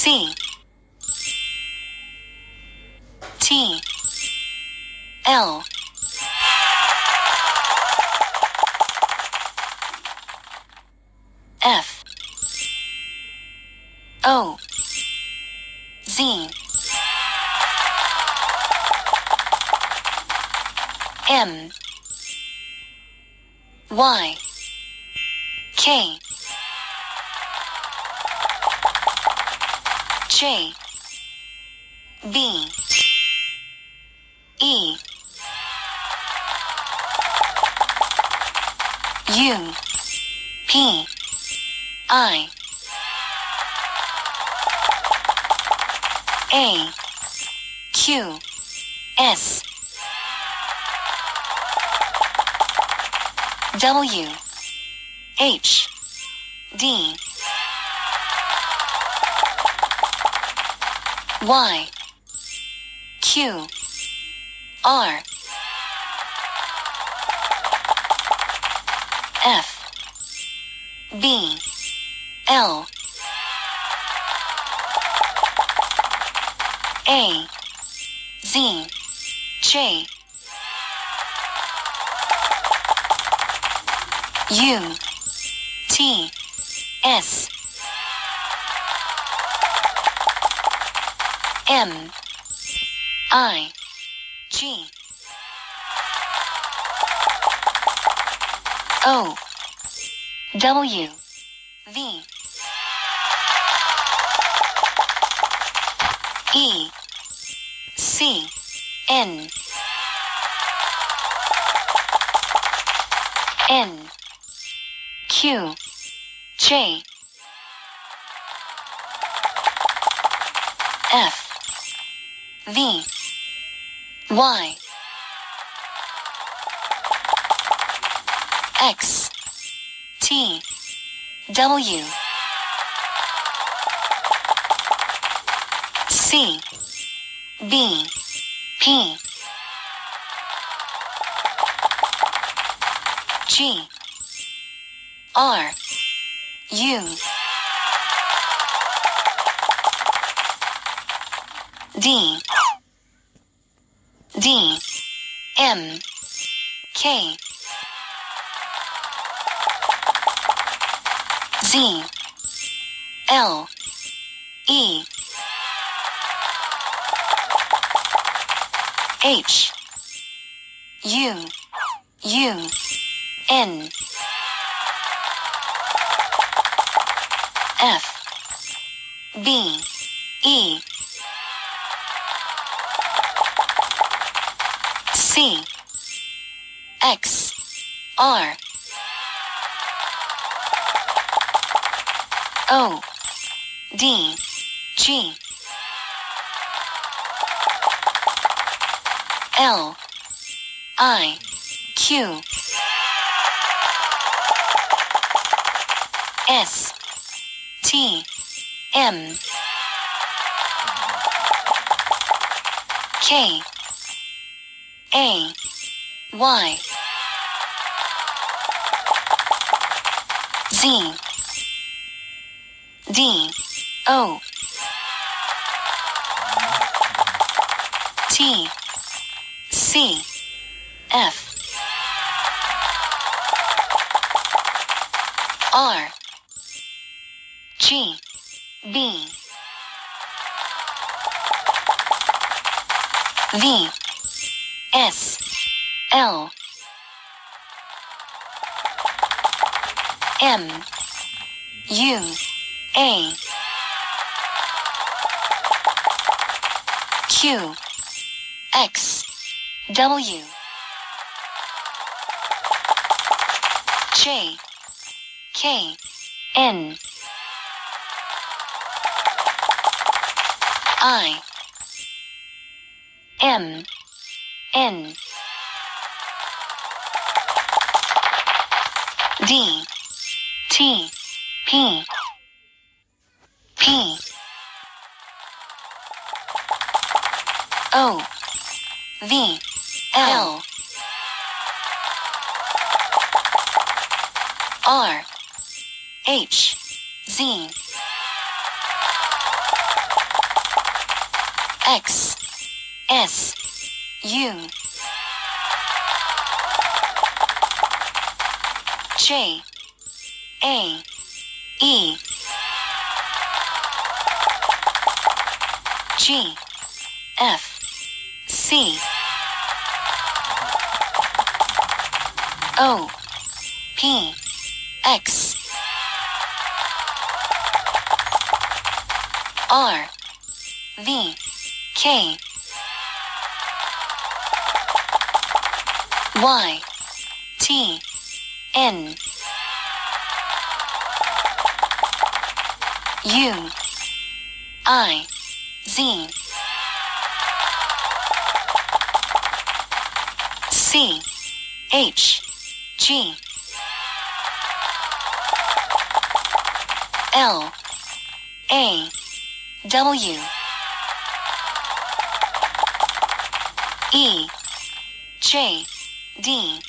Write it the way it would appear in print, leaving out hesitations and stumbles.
C T L F O Z M Y K J B E U P I A Q S W H D Y Q R F B L A Z J U T S M I G O W V E C N N Q J F V Y X T W C B P G R U D D M K Z L E H U U N F B E C X R O D G L I Q S T M K A Y Z D O T C F R G B V S L M U A Q X W J K N I M N D T P P O V L R H Z X S U J A E G F C O P X R V K Y T N U I Z C H G L A W E J D